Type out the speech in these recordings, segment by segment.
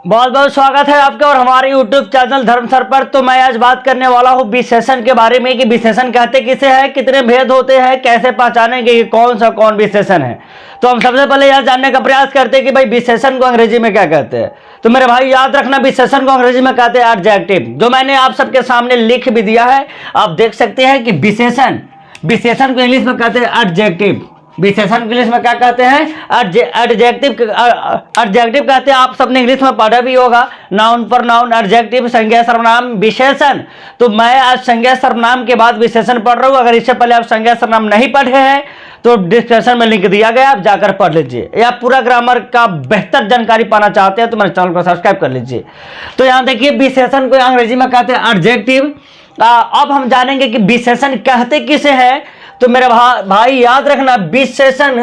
बहुत बहुत स्वागत है आपका और हमारे YouTube चैनल धर्मसर पर। तो मैं आज बात करने वाला हूँ विशेषण के बारे में कि विशेषण कहते किसे हैं, कितने भेद होते हैं, कैसे पहचानेंगे कि कौन सा कौन विशेषण है। तो हम सबसे पहले यह जानने का प्रयास करते हैं कि भाई विशेषण को अंग्रेजी में क्या कहते हैं। तो मेरे भाई याद रखना, विशेषण को अंग्रेजी में कहते हैं एडजेक्टिव, जो मैंने आप सबके सामने लिख भी दिया है। आप देख सकते हैं कि विशेषण को इंग्लिश में कहते हैं एडजेक्टिव। विशेषण के इंग्लिश में क्या कहते हैं, एडजेक्टिव कहते हैं। आप सबने इंग्लिश में पढ़ा भी होगा, नाउन पर नाउन, एडजेक्टिव, संज्ञा सर्वनाम, विशेषण। तो मैं आज संज्ञा सर्वनाम के बाद विशेषण पढ़ रहा हूँ। अगर इससे पहले आप संज्ञा सर्वनाम नहीं पढ़े हैं तो डिस्क्रिप्शन में लिंक दिया गया, आप जाकर पढ़ लीजिए। या पूरा ग्रामर का बेहतर जानकारी पाना चाहते हैं तो मेरे चैनल को सब्सक्राइब कर लीजिए। तो यहाँ देखिए, विशेषण को अंग्रेजी में कहते हैं एडजेक्टिव। अब हम जानेंगे कि विशेषण कहते किसे हैं। तो मेरे भाई याद रखना, विशेषण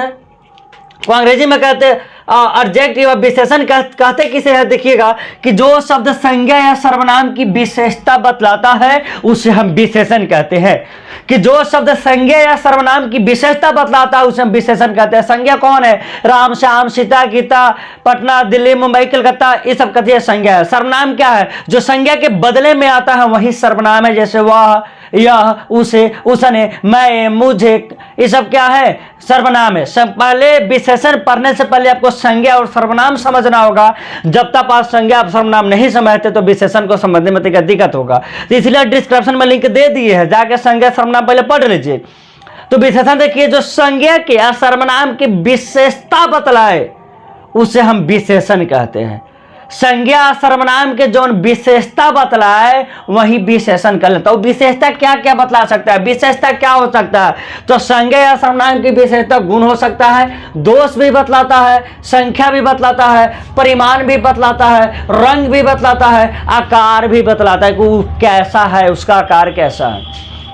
को अंग्रेजी में कहते हैं एडजेक्टिव। विशेषण कहते किसे है, देखिएगा कि जो शब्द संज्ञा या सर्वनाम की विशेषता बतलाता है उसे हम विशेषण कहते हैं। कि जो शब्द संज्ञा या सर्वनाम की विशेषता बतलाता है उसे हम विशेषण कहते हैं। संज्ञा कौन है, राम, श्याम, सीता, गीता, पटना, दिल्ली, मुंबई, कलकत्ता, ये सब कहते हैं संज्ञा है। सर्वनाम क्या है, जो संज्ञा के बदले में आता है वही सर्वनाम है। जैसे वह, यह, उसे, उसने, मैं, मुझे, ये सब क्या है, सर्वनाम है। सब पहले विशेषण पढ़ने से पहले आपको संज्ञा और सर्वनाम समझना होगा। जब तक आप संज्ञा और सर्वनाम नहीं समझते तो विशेषण को समझने में दिक्कत होगा। तो इसलिए डिस्क्रिप्शन में लिंक दे दिए है, जाके संज्ञा सर्वनाम पहले पढ़ लीजिए। तो विशेषण देखिए, जो संज्ञा के या सर्वनाम की विशेषता बतलाए उसे हम विशेषण कहते हैं। संज्ञा सर्वनाम के जो विशेषता बतलाए वही विशेषण कर लेता है। विशेषता क्या क्या बतला सकता है, विशेषता क्या हो सकता है। तो संज्ञा या सर्वनाम की विशेषता गुण हो सकता है, दोष भी बतलाता है, संख्या भी बतलाता है, परिमाण भी बतलाता है, रंग भी बतलाता है, आकार भी बतलाता है कि वो कैसा है, उसका आकार कैसा है।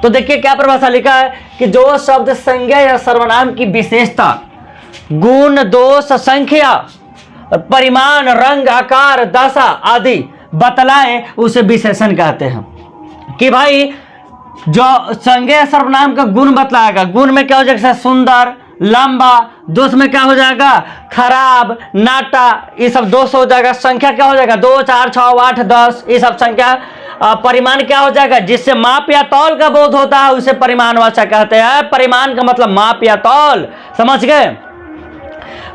तो देखिए क्या परिभाषा लिखा है कि जो शब्द संज्ञा या सर्वनाम की विशेषता, गुण, दोष, संख्या, परिमाण, रंग, आकार, दशा आदि बतलाए उसे विशेषण कहते हैं। कि भाई जो संज्ञा सर्वनाम का गुण बतलाएगा, गुण में क्या हो जाएगा, सुंदर, लंबा। दोष में क्या हो जाएगा, खराब, नाटा, ये सब दोष हो जाएगा। संख्या क्या हो जाएगा, 2, 4, 6, 8, 10, ये सब संख्या। परिमाण क्या हो जाएगा, जिससे माप या तौल का बोध होता है उसे परिमाणवाचक कहते हैं। परिमाण का मतलब माप या तौल, समझ गए।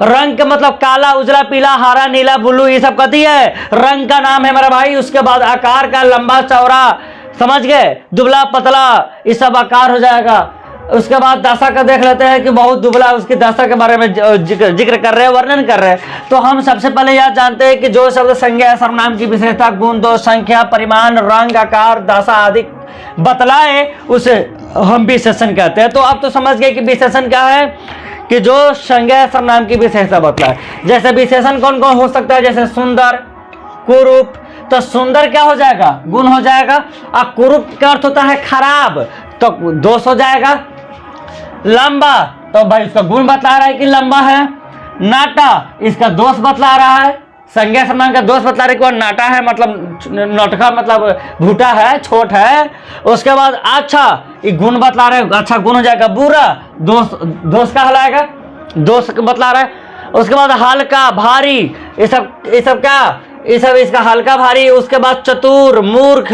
रंग का मतलब काला, उजला, पीला, हरा, नीला, ब्लू, ये सब कहती है, रंग का नाम है मेरा भाई। उसके बाद आकार का लंबा चौड़ा, समझ गए, दुबला पतला, ये सब आकार हो जाएगा। उसके बाद दशा का देख लेते हैं कि बहुत दुबला, उसकी दशा के बारे में जिक्र कर रहे हैं, वर्णन कर रहे हैं। तो हम सबसे पहले यह जानते हैं कि जो शब्द संज्ञा सर्वनाम की विशेषता, गुण, दोष, संख्या, परिमाण, रंग, आकार, दशा आदि बतलाए उसे हम विशेषण कहते हैं। तो आप तो समझ गए कि विशेषण क्या है, कि जो संज्ञा सर्वनाम की विशेषता बतलाए। जैसे विशेषण कौन कौन हो सकता है, जैसे सुंदर, कुरूप। तो सुंदर क्या हो जाएगा, गुण हो जाएगा। और कुरूप का अर्थ होता है खराब, तो दोष हो जाएगा। लंबा, तो भाई उसका गुण बतला रहा है कि लंबा है। नाटा, इसका दोष बतला रहा है। संज्ञा सर्वनाम का दोष बतला रहे कि वह नाटा है, मतलब नौटखा, मतलब भूटा है, छोट है। उसके बाद अच्छा, ये गुण बतला रहे, अच्छा गुण हो जाएगा। बुरा, दोष का हलाएगा, दोष बतला रहा है। उसके बाद हल्का, भारी, ये सब क्या, ये सब इसका हल्का, भारी। उसके बाद चतुर, मूर्ख,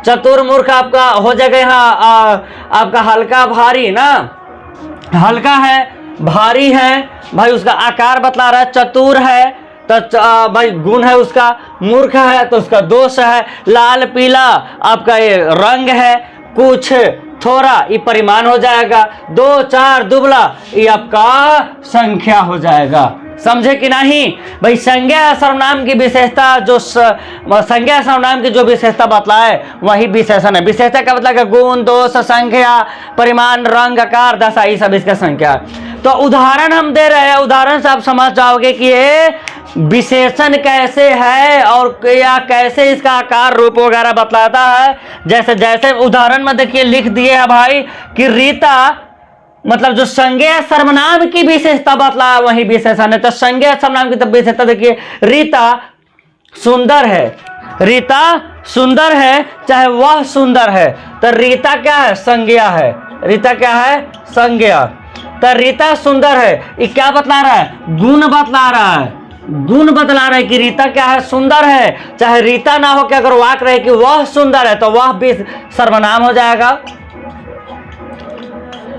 चतुर मूर्ख आपका हो जाएगा यहाँ आपका हल्का, भारी ना, हल्का है, भारी है, भाई उसका आकार बतला रहा है। चतुर है तो भाई गुण है उसका, मूर्ख है तो उसका दोष है। लाल, पीला आपका ये रंग है, कुछ, थोड़ा, ये परिमाण हो जाएगा। 2, 4, दुबला, ये आपका संख्या हो जाएगा। समझे कि नहीं भाई। संज्ञा सर्वनाम की विशेषता, जो संज्ञा सर्वनाम की जो विशेषता बतलाए वही विशेषण है। विशेषता का मतलब गुण, दोष, संख्या, परिमाण, रंग, आकार, दशा, ये सब इसका संख्या। तो उदाहरण हम दे रहे हैं, उदाहरण से आप समझ जाओगे कि ये विशेषण कैसे है और या कैसे इसका आकार, रूप वगैरह बतलाता है। जैसे उदाहरण में देखिए लिख दिए है भाई कि रीता, मतलब जो संज्ञा सर्वनाम की विशेषता बतला वही विशेषण है। तो संज्ञा सर्वनाम की विशेषता देखिए, रीता सुंदर है, रीता सुंदर है, चाहे वह सुंदर है। तो रीता क्या है, संज्ञा है। रीता क्या है, संज्ञा। तो रीता सुंदर है, ये क्या बतला रहा है, गुण बतला रहा है। गुण बतला रहे कि रीता क्या है, सुंदर है। चाहे रीता ना हो कि अगर वाक्य रहे कि वह सुंदर है तो वह भी सर्वनाम हो जाएगा।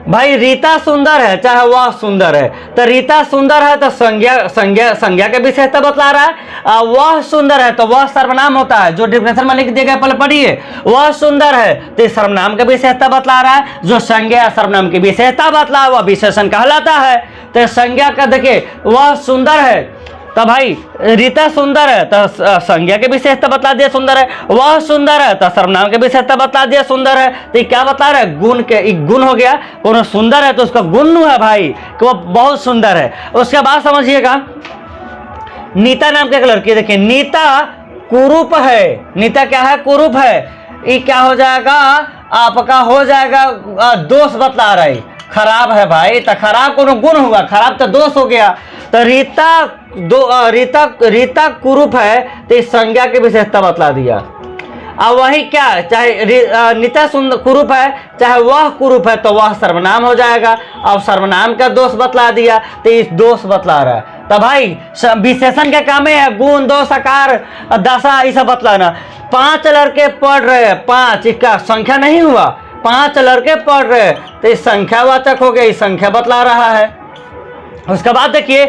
भाई रीता सुंदर है चाहे वह सुंदर है, तो रीता सुंदर है तो संज्ञा के विशेषता बतला रहा है। वह सुंदर है तो वह सर्वनाम होता है, जो डिफिनेशन में लिख दिया गया पहले पढ़िए। वह सुंदर है तो सर्वनाम का विशेषता बतला रहा है, जो संज्ञा सर्वनाम की विशेषता बतला वह विशेषण कहलाता है। तो संज्ञा का देखिए वह सुंदर है तो भाई रीता सुंदर है तो संज्ञा के विशेषता बतला दिया सुंदर है, वह सुंदर है तो सर्वनाम के विशेषता बतला दिया सुंदर है। तो ये क्या बता रहा है, गुण के एक गुण हो गया। कौन सुंदर है तो उसका गुण है भाई कि वो बहुत सुंदर है। उसके बाद समझिएगा नीता नाम की एक लड़की, देखिए नीता कुरूप है। नीता क्या है, कुरूप है। ये क्या हो जाएगा, आपका हो जाएगा दोष बतला रहा है, खराब है भाई। तो खराब कोनो गुण हुआ, खराब तो दोष हो गया। तो रीता कुरूप है तो इस संज्ञा की विशेषता बतला दिया। अब वही क्या, चाहे नीता सुंदर कुरूप है चाहे वह कुरूप है तो वह सर्वनाम हो जाएगा। अब सर्वनाम का दोष बतला दिया तो इस दोष बतला रहा है। तो भाई विशेषण के काम है गुण, दोष, आकार, दशा ये सब बतलाना। 5 लड़के पढ़ रहे हैं, 5 इसका संख्या नहीं हुआ, 5 लड़के पढ़ रहे हैं तो इस संख्यावाचक हो गया, इस संख्या बतला रहा है। उसके बाद देखिए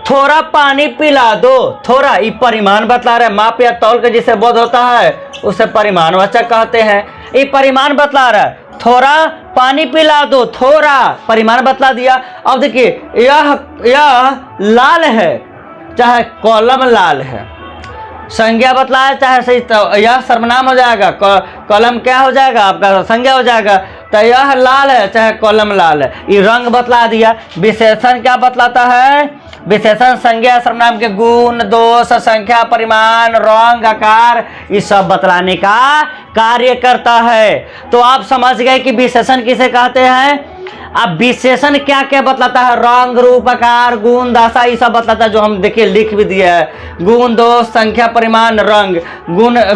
थोड़ा पानी पिला दो, थोड़ा ये परिमाण बतला रहा है, माप या तौल के जिसे बोध होता है उसे परिमाणवाचक कहते हैं। ये परिमाण बतला रहा है, थोड़ा पानी पिला दो, थोड़ा परिमाण बतला दिया। अब देखिए यह लाल है चाहे कलम लाल है, संज्ञा बतलाया चाहे सही तो यह सर्वनाम हो जाएगा, कलम क्या हो जाएगा आपका संज्ञा हो जाएगा। तो यह लाल है चाहे कलम लाल है, ये रंग बतला दिया। विशेषण क्या बतलाता है, विशेषण संज्ञा सर्वनाम के गुण, दोष, संख्या, परिमाण, रंग, आकार ये सब बतलाने का कार्य करता है। तो आप समझ गए कि विशेषण किसे कहते हैं। अब विशेषण क्या क्या बतलाता है, रंग, रूप, आकार, गुण, दशा ये सब बतलाता है, जो हम देखिए लिख भी दिया है। गुण, दोष, संख्या, परिमाण, रंग।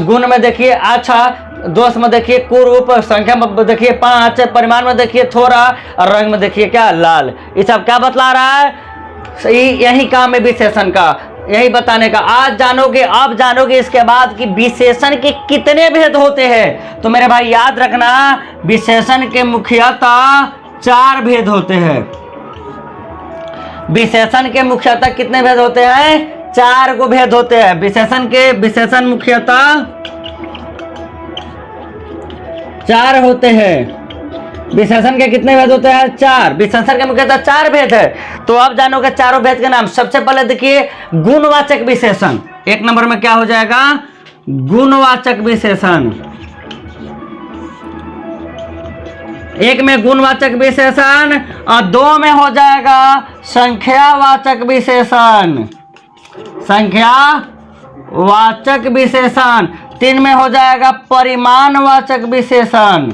गुण में देखिए अच्छा, दोष में देखिए कुरूप, संख्या में देखिए 5, परिमाण में देखिए थोड़ा, और रंग में देखिए क्या लाल। ये सब क्या बतला रहा है, यही काम है विशेषण का, यही बताने का। आज जानोगे, अब जानोगे इसके बाद कि विशेषण के कितने भेद होते हैं। तो मेरे भाई याद रखना, विशेषण के मुख्यतः 4 भेद होते हैं। विशेषण के मुख्यतः कितने भेद होते हैं, 4 को भेद होते हैं। विशेषण मुख्यतः 4 होते हैं। विशेषण के कितने भेद होते हैं, 4। विशेषण के मुख्यतः 4 भेद है। तो आप जानोगे चारों भेद के नाम। सबसे पहले देखिए गुणवाचक विशेषण, 1 नंबर में क्या हो जाएगा, गुणवाचक विशेषण। 1 में गुणवाचक विशेषण और 2 में हो जाएगा संख्यावाचक विशेषण, संख्यावाचक विशेषण। 3 में हो जाएगा परिमाणवाचक विशेषण,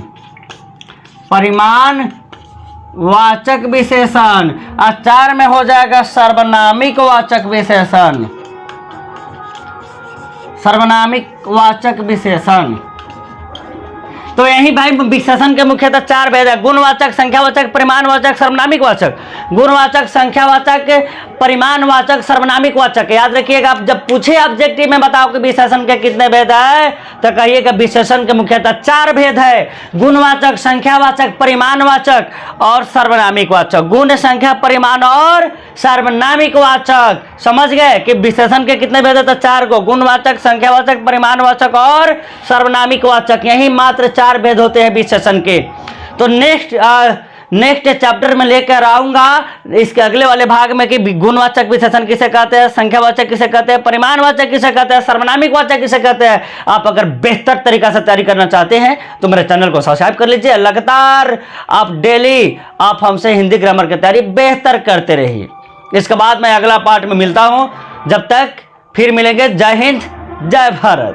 परिमाणवाचक विशेषण। और 4 में हो जाएगा सर्वनामिक वाचक विशेषण, सर्वनामिक वाचक विशेषण। तो यही भाई विशेषण के मुख्यतः 4 भेद है, गुणवाचक, संख्यावाचक, परिमाणवाचक, सर्वनामिक वाचक। गुणवाचक, संख्यावाचक, परिमाणवाचक, सर्वनामिक वाचक। याद रखिएगा, आप जब पूछे ऑब्जेक्टिव में बताओ कि विशेषण के कितने भेद है तो कहिएगा विशेषण के मुख्यतः 4 भेद है, गुणवाचक, संख्यावाचक, परिमाणवाचक और सर्वनामिक वाचक। गुण, संख्या, परिमाण और सर्वनामिक वाचक। समझ गए कि विशेषण के कितने भेद है, तो 4 को, गुणवाचक, संख्यावाचक, परिमाणवाचक और सर्वनामिक वाचक। यही मात्र 4 भेद होते हैं विशेषण के। तो नेक्स्ट चैप्टर में लेकर आऊंगा इसके अगले वाले भाग में कि गुणवाचक विशेषण किसे कहते हैं, संख्यावाचक किसे कहते हैं, परिमाणवाचक किसे कहते हैं, सर्वनामिक वाचक किसे कहते हैं। आप अगर बेहतर तरीका से तैयारी करना चाहते हैं तो मेरे चैनल को सब्सक्राइब कर लीजिए। लगातार आप डेली आप हमसे हिंदी ग्रामर की तैयारी बेहतर करते रहिए। इसके बाद मैं अगला पार्ट में मिलता हूं, जब तक फिर मिलेंगे। जय हिंद, जय भारत।